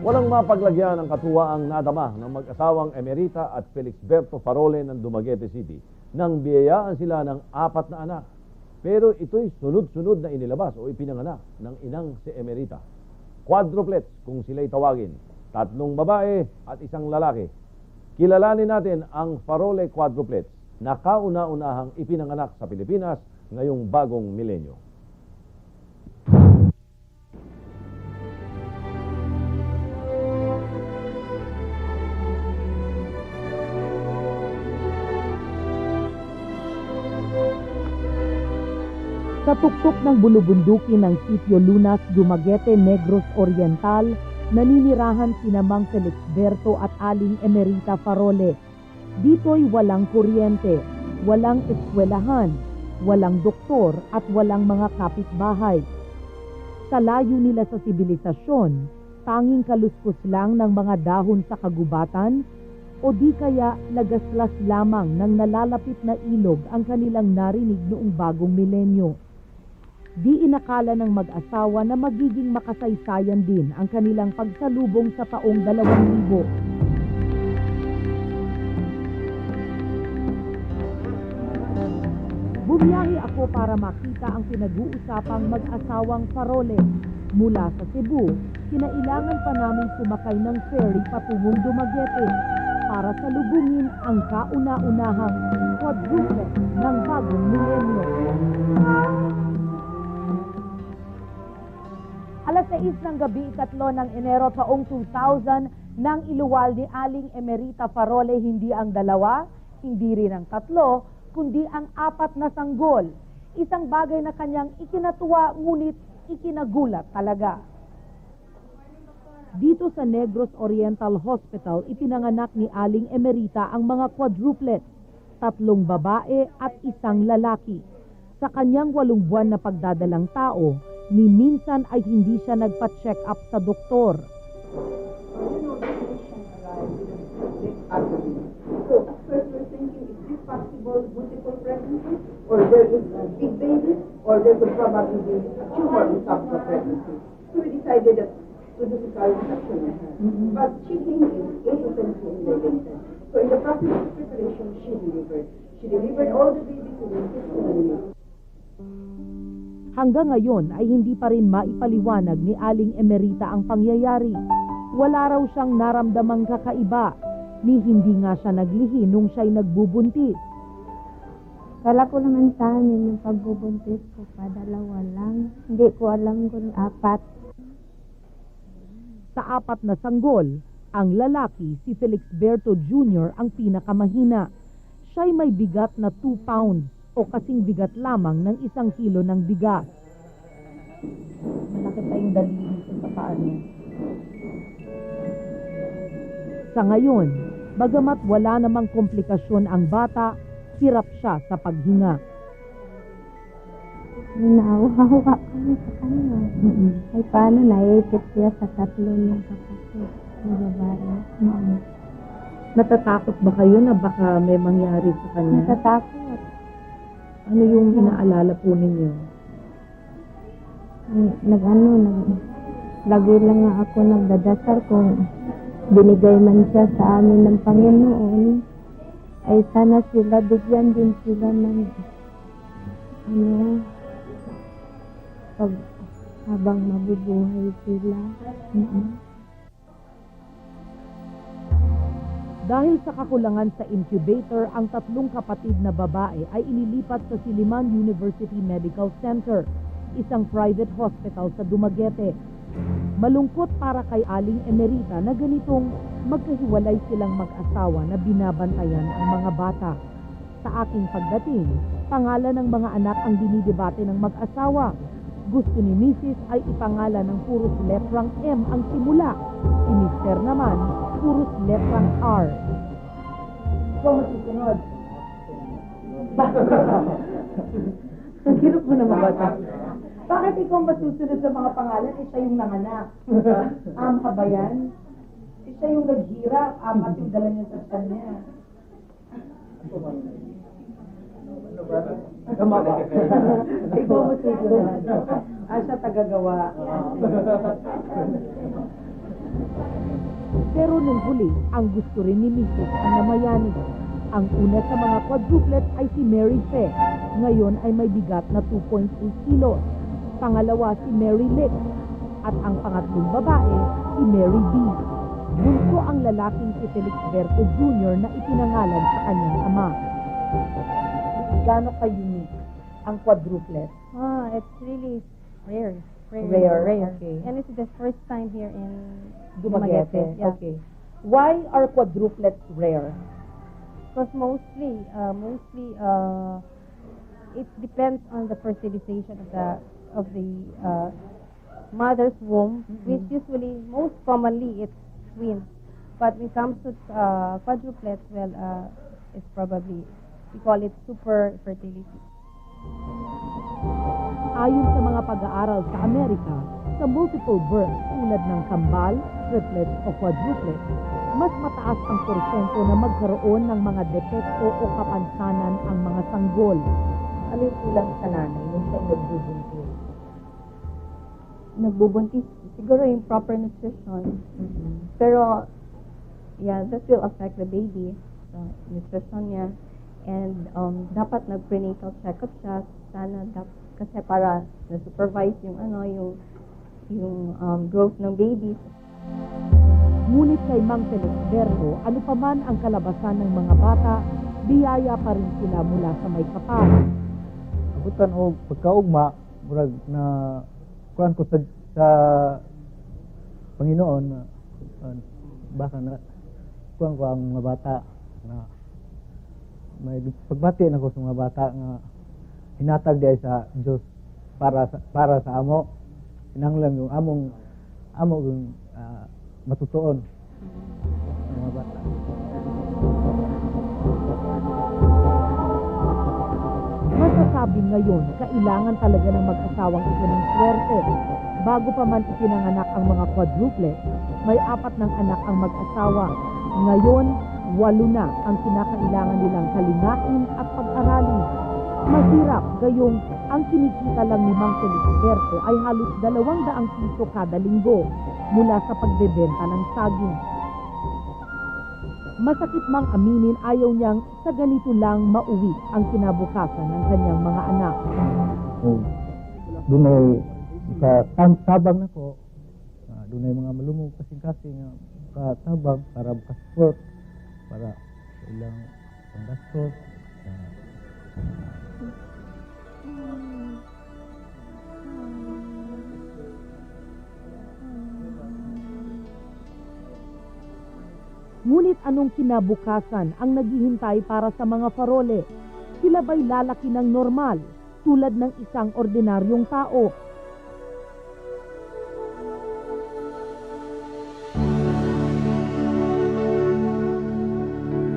Walang mapaglagyan ang katuwaang nadama ng mag-asawang Emerita at Felixberto Farole ng Dumaguete City nang biyayaan sila ng 4 na anak. Pero ito'y sunod-sunod na inilabas o ipinanganak ng inang si Emerita. Quadruplets kung sila'y tawagin, 3 babae at 1 lalaki. Kilalanin natin ang Farole quadruplets na kauna-unahang ipinanganak sa Pilipinas ngayong bagong milenyo. Sa tuktok ng bulubunduki ng Sitio Lunas, Dumaguete, Negros Oriental, naninirahan sina Mang Felixberto at Aling Emerita Farole. Dito'y walang kuryente, walang eskwelahan, walang doktor at walang mga kapitbahay. Sa layo nila sa sibilisasyon, tanging kaluskos lang ng mga dahon sa kagubatan o di kaya lagaslas lamang ng nalalapit na ilog ang kanilang narinig noong bagong milenyo. Di inakala ng mag-asawa na magiging makasaysayan din ang kanilang pagsalubong sa taong 2000. Bumiyahe ako para makita ang pinag-uusapang mag-asawang Farole. Mula sa Cebu, kinailangan pa naming sumakay ng ferry patungong Dumaguete para salubungin ang kauna-unahang quadruplet ng bagong milenyo. Alas 6 ng gabi, 3 ng Enero taong 2000, nang iluwal ni Aling Emerita Farole hindi ang 2, hindi rin ang 3, kundi ang 4 na sanggol. Isang bagay na kanyang ikinatuwa ngunit ikinagulat talaga. Dito sa Negros Oriental Hospital, ipinanganak ni Aling Emerita ang mga quadruplets, 3 babae at 1 lalaki. Sa kanyang 8 buwan na pagdadalang tao, ni minsan ay hindi siya nagpa-check up sa doktor. So, first we're thinking, is this possible multiple pregnancies? Or there is a big baby? Or there could probably be a tumor in top of the pregnancy? So we decided that to do cesarean section. But checking is 8 to 10 labor. So in the process of preparation, she delivered. She delivered all the babies within 15 minutes. Hanggang ngayon ay hindi pa rin maipaliwanag ni Aling Emerita ang pangyayari. Wala raw siyang naramdamang kakaiba, ni hindi nga siya naglihi nung siya'y nagbubuntis. Kala ko naman sa amin yung pagbubuntis ko pa 2 lang. Hindi ko alam kung 4. Sa 4 na sanggol, ang lalaki si Felixberto Jr. ang pinakamahina. Siya'y may bigat na 2 pounds. O kasing bigat lamang ng 1 kilo ng bigas. Malaki pa yung daliri sa paa niya. Sa ngayon, bagamat wala namang komplikasyon ang bata, hirap siya sa paghinga. Naawa-awa kami sa kanya. Ay paano naipit siya sa 3 ng kapatid na babae. Natatakot ba kayo na baka may mangyari sa kanya? Natatakot. Ano yung inaalala po ninyo? Lagi lang nga ako nagdadasal kung binigay man siya sa amin ng Panginoon, ay sana sila, bigyan din sila ng habang mabubuhay sila. Dahil sa kakulangan sa incubator, ang 3 kapatid na babae ay inilipat sa Silliman University Medical Center, isang private hospital sa Dumaguete. Malungkot para kay Aling Emerita na ganitong magkahiwalay silang mag-asawa na binabantayan ang mga bata. Sa aking pagdating, pangalan ng mga anak ang dinidebate ng mag-asawa. Gusto ni Mrs. ay ipangalan ng puros letrang M ang simula. Si Mr. naman, puros letrang R. So, masusunod. Ang hirap mo naman bata. Bakit ikaw masusunod sa mga pangalan? Siya yung nanganak. Ka ba yan? Siya yung naghirap. 4 yung dala niya sa kanya. Ikaw masusunod. Siya taga nagagawa. Pero nung huli, ang gusto rin ni Mrs. ang namayani. Ang una sa mga quadruplets ay si Mary Faye. Ngayon ay may bigat na 2.8 kilos. Pangalawa si Mary Lick. At ang pangatlong babae, si Mary B. Bunso ang lalaking si Felixberto Jr. na ipinangalan sa kanyang ama. Gaano ka-unique ang quadruplet? It's really rare. Rare, okay. And it's the first time here in Dumaguete. Yeah. Okay. Why are quadruplets rare? Because mostly, it depends on the fertilization of the mother's womb, which usually, most commonly, it's twins. But when it comes to quadruplets, well, it's probably, we call it super fertility. Ayon sa mga pag-aaral sa Amerika, sa multiple births tulad ng kambal, triplets o quadruplets, mas mataas ang porsyento na magkaroon ng mga depekto o kapansanan ang mga sanggol. Ano yung kulang sa nanay nung siya nagbubuntis? Nagbubuntis, siguro yung proper nutrition. Pero, yeah, that will affect the baby, nutrition niya. And dapat nag-prenatal check-up siya. Sana kasi para na-supervise yung growth ng baby. Ngunit kay Mang Felixberto, ano pa man ang kalabasan ng mga bata, biyaya pa rin sila mula sa may kapal. Abutan o pagkaugma, murag na kuan ko sa Panginoon na baka na kuan ko ang mga bata na may pagbati na ko sa mga bata nga hinatag diay sa Dios para sa amo. Hinanglan yung amo yung matutuon ng mga bata. Masasabing ngayon, kailangan talaga ng mag-asawang ito ng swerte. Bago pa man ipinanganak ang mga quadruplets, may 4 ng anak ang mag-asawa. Ngayon, 8 na ang kinakailangan nilang kalingain at pag-aralin. Mahirap, gayong ang kinikita lang ni Mang Felixberto ay halos 200 piso kada linggo mula sa pagbebenta ng saging. Masakit mang aminin, ayaw niyang sa ganito lang mauwi ang kinabukasan ng kanyang mga anak. Doon ay sa tabang na ko, doon ay mga malumog kasing-kasing katabang para makasupport para sa ilang panggastos. Ngunit anong kinabukasan ang naghihintay para sa mga Farole? Sila ba'y lalaki ng normal, tulad ng isang ordinaryong tao?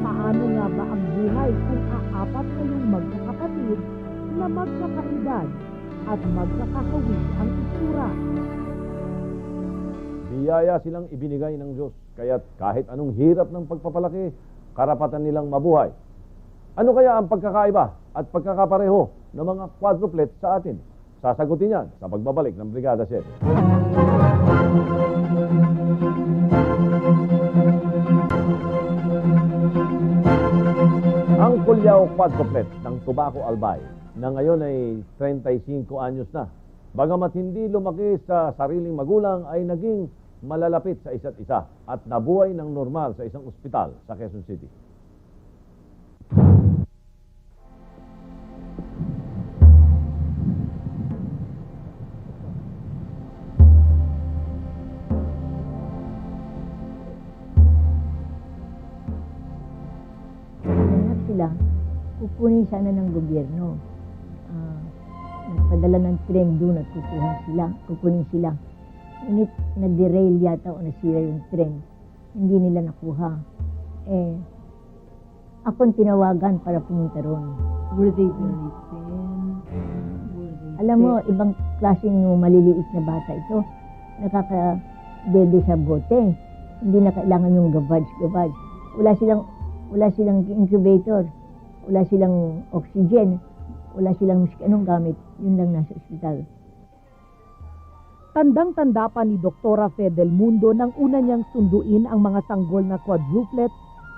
Paano nga ba ang buhay kung aapat kayong magkakapatid na magkakaedad at magkakahawig ang itsura? Biyaya silang ibinigay ng Diyos, kaya't kahit anong hirap ng pagpapalaki, karapatan nilang mabuhay. Ano kaya ang pagkakaiba at pagkakapareho ng mga quadruplets sa atin? Sasagutin yan sa pagbabalik ng Brigada 7. Ang Culiao quadruplet ng Tubaco Albay na ngayon ay 35 anyos na. Bagamat hindi lumaki sa sariling magulang ay naging malalapit sa isa't isa at nabuhay ng normal sa isang ospital sa Quezon City. Lahat sila, kukunin sana ng gobyerno. Nagpadala ng tren doon at kukunin sila. Ngunit nag-derail yata o nasira yung tren. Hindi nila nakuha. Akong tinawagan para pumunta ron. Were they very thin? Alam mo, ibang klaseng maliliit na bata ito. Nakaka-dede sa bote. Hindi na kailangan yung gavage. Wala silang incubator. Wala silang oxygen. Wala silang anong gamit. Yun lang nasa ospital. Tandang-tanda pa ni Doktora Fe Del Mundo nang una niyang sunduin ang mga sanggol na quadruplets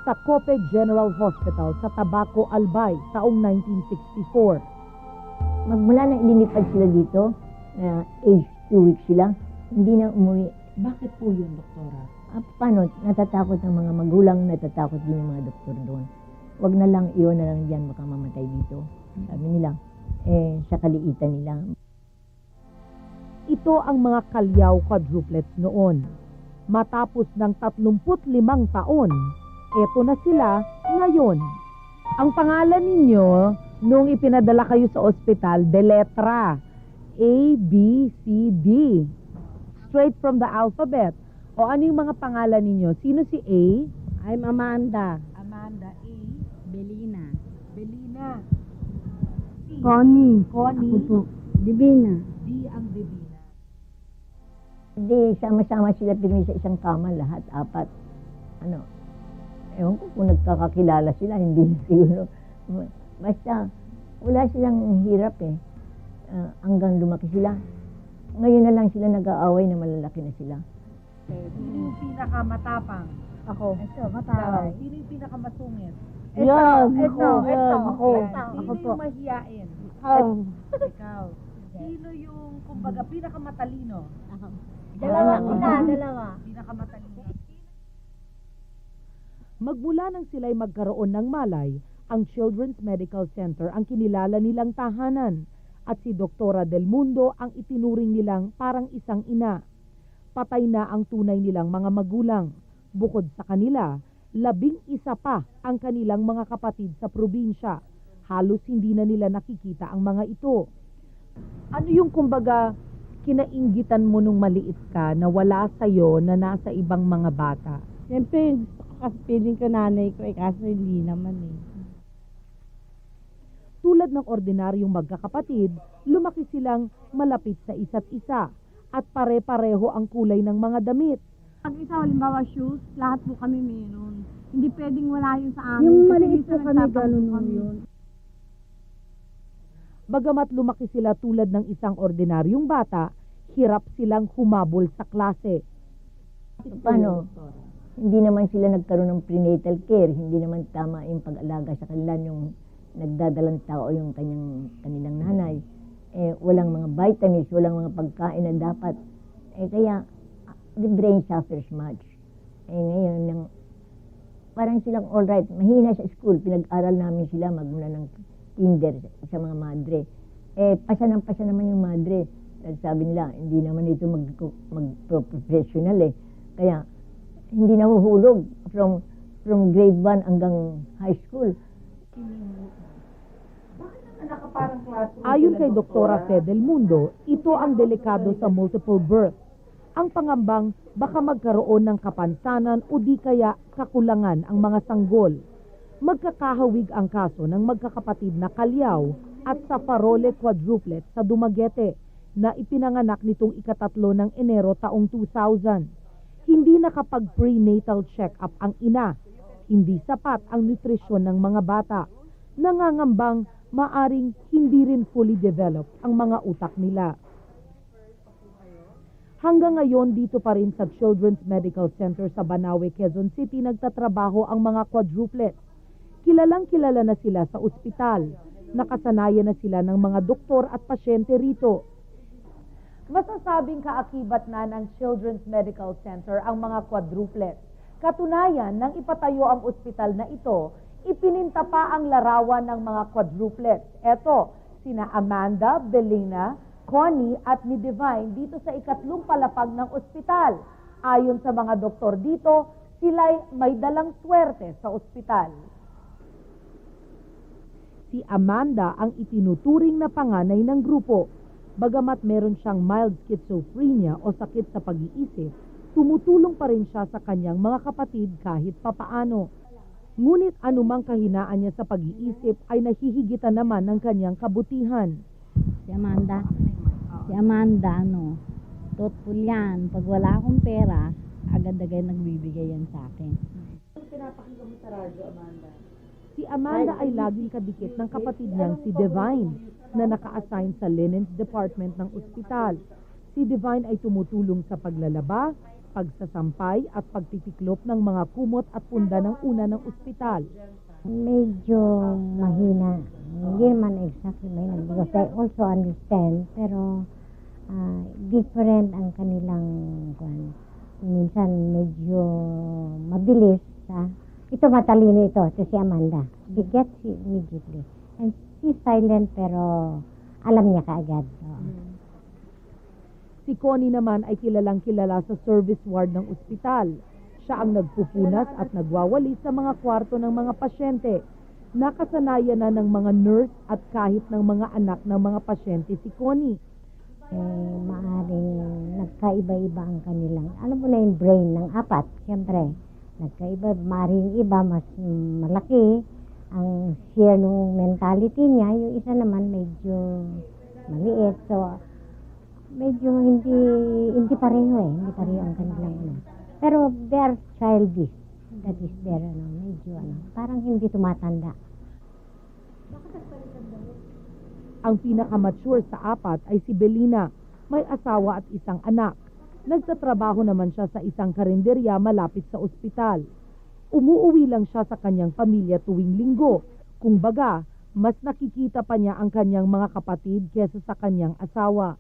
sa Cope General Hospital sa Tabaco, Albay taong 1964. Magmula na ilinipad sila dito, na age 2 weeks sila, hindi na umuwi. Bakit po yun, Doktora? Paano? Natatakot ang mga magulang, natatakot din yung mga doktor doon. Wag na lang, iyon na lang diyan, baka mamatay dito. Sabi nila, sa kaliitan nila. Ito ang mga Kalyaw quadruplets noon. Matapos ng 35 taon, eto na sila ngayon. Ang pangalan ninyo, nung ipinadala kayo sa ospital, de letra. A, B, C, D. Straight from the alphabet. O ano yung mga pangalan ninyo? Sino si A? I'm Amanda. Amanda. A? Belina. Belina. C? Connie. Connie. Ako po. Divina. D ang Divina. Hindi, sama-sama sila pirmi sa isang kama, lahat, 4. Ewan ko kung nagkakakilala sila, hindi siguro. Basta, wala silang hirap hanggang lumaki sila. Ngayon na lang sila nag-aaway na malalaki na sila. Sino yung pinakamatapang? Ako. Ito, matawag. Sino yung pinakamasungit? Yan, Ito. ako. Sino Ako po. yung mahiyain? Oh. Ikaw. Sino yung, kumbaga, pinakamatalino? Ako. Dalawa. Pinakamatalino. Magmula nang sila'y magkaroon ng malay, ang Children's Medical Center ang kinilala nilang tahanan at si Doktora Del Mundo ang itinuring nilang parang isang ina. Patay na ang tunay nilang mga magulang. Bukod sa kanila, 11 pa ang kanilang mga kapatid sa probinsya. Halos hindi na nila nakikita ang mga ito. Ano yung kumbaga kinainggitan mo nung maliit ka na wala sa'yo na nasa ibang mga bata? Siyempre, gusto ko kasi piling ko nanay ko, kaso hindi naman Tulad ng ordinaryong magkakapatid, lumaki silang malapit sa isa't isa at pare-pareho ang kulay ng mga damit. Pag isa, halimbawa shoes, lahat po kami meron. Hindi pwedeng wala yun sa amin. Yung kasi maliit minsan po kami, nagtatampo ganun kami. yun. Bagamat lumaki sila tulad ng isang ordinaryong bata, hirap silang humabol sa klase. Paano? Hindi naman sila nagkaroon ng prenatal care, hindi naman tama yung pag-alaga sa kanila yung nagdadalang tao yung kanilang nanay. Walang mga vitamins, walang mga pagkain na dapat. Kaya, the brain suffers much. Ngayon, parang silang all right, mahina sa school, pinag-aral namin sila magmula ng kinder sa mga madre. Pasa naman yung madre. Sabi nila, hindi naman ito mag-professional Kaya, hindi nahuhulog from grade 1 hanggang high school. Ayon kay Doktora Fe Del Mundo, ito ang delikado sa multiple birth. Ang pangambang baka magkaroon ng kapansanan o di kaya kakulangan ang mga sanggol. Magkakahawig ang kaso ng magkakapatid na Kalyaw at sa Farole quadruplet sa Dumaguete na ipinanganak nitong ika-3 ng Enero taong 2000. Hindi nakapag-prenatal check-up ang ina. Hindi sapat ang nutrisyon ng mga bata. Nangangambang maaring hindi rin fully developed ang mga utak nila. Hanggang ngayon, dito pa rin sa Children's Medical Center sa Banawe, Quezon City, nagtatrabaho ang mga quadruplets. Kilalang-kilala na sila sa ospital. Nakasanayan na sila ng mga doktor at pasyente rito. Masasabing kaakibat na ng Children's Medical Center ang mga quadruplets. Katunayan, nang ipatayo ang ospital na ito, ipininta pa ang larawan ng mga quadruplets. Eto, sina Amanda, Belina, Connie at ni Divine dito sa ikatlong palapag ng ospital. Ayon sa mga doktor dito, sila'y may dalang swerte sa ospital. Si Amanda ang itinuturing na panganay ng grupo. Bagamat meron siyang mild schizophrenia o sakit sa pag-iisip, tumutulong pa rin siya sa kanyang mga kapatid kahit papaano. Ngunit anumang kahinaan niya sa pag-iisip ay nahihigitan naman ng kanyang kabutihan. Si Amanda, thoughtful yan. Pag wala akong pera, agad-agad nagbibigay yan sa akin. Pinapakinggan mo sa radyo, Amanda? Si Amanda ay laging kadikit ng kapatid niyang si Divine na naka-assign sa linens department ng ospital. Si Divine ay tumutulong sa paglalaba, pagsasampay at pagtitiklop ng mga kumot at punda ng una ng ospital. Medyo mahina. Hindi naman exactly mahina because I also understand, pero different ang kanilang kwan. Minsan medyo mabilis. Ito matalino ito si Amanda. She gets it immediately. And she's silent pero alam niya kaagad. Si Connie naman ay kilalang kilala sa service ward ng ospital. Siya ang nagpupunas at nagwawali sa mga kwarto ng mga pasyente. Nakasanayan na ng mga nurse at kahit ng mga anak ng mga pasyente si Connie. Maaring nagkaiba-iba ang kanilang, alam mo na yung brain ng apat, siyempre. Nagkaiba, maaring iba mas malaki ang share ng mentality niya, yung isa naman medyo maliit. So, medyo hindi pareho hindi pareho ang kanilang Pero they are childish. That is their medyo parang hindi tumatanda. Ang pinakamature sa apat ay si Belina. May asawa at isang anak. Nagtatrabaho naman siya sa isang karinderya malapit sa ospital. Umuuwi lang siya sa kanyang pamilya tuwing linggo. Kung baga, mas nakikita pa niya ang kanyang mga kapatid kesa sa kanyang asawa.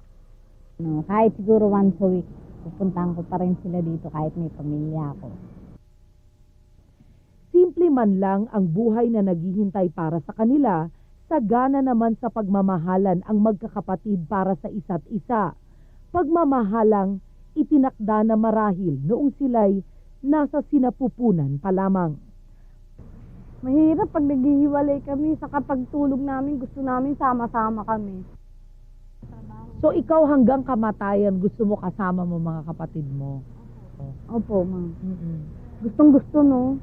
Kahit siguro once a week, pupuntahan ko pa rin sila dito kahit may pamilya ako. Simple man lang ang buhay na naghihintay para sa kanila, sagana naman sa pagmamahalan ang magkakapatid para sa isa't isa. Pagmamahalang itinakda na marahil noong sila'y nasa sinapupunan pa lamang. Mahirap pag naghihiwalay kami, sa kapagtulog namin, gusto namin sama-sama kami. So ikaw hanggang kamatayan gusto mo kasama mo mga kapatid mo? Opo, ma'am. Gustong gusto, no?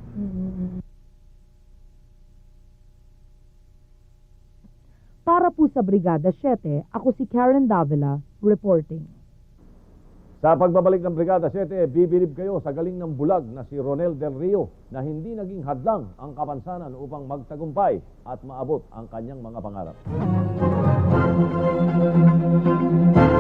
Para po sa Brigada 7, ako si Karen Davila, reporting. Sa pagbabalik ng Brigada 7, bibilib kayo sa galing ng bulag na si Ronel Del Rio na hindi naging hadlang ang kapansanan upang magtagumpay at maabot ang kanyang mga pangarap.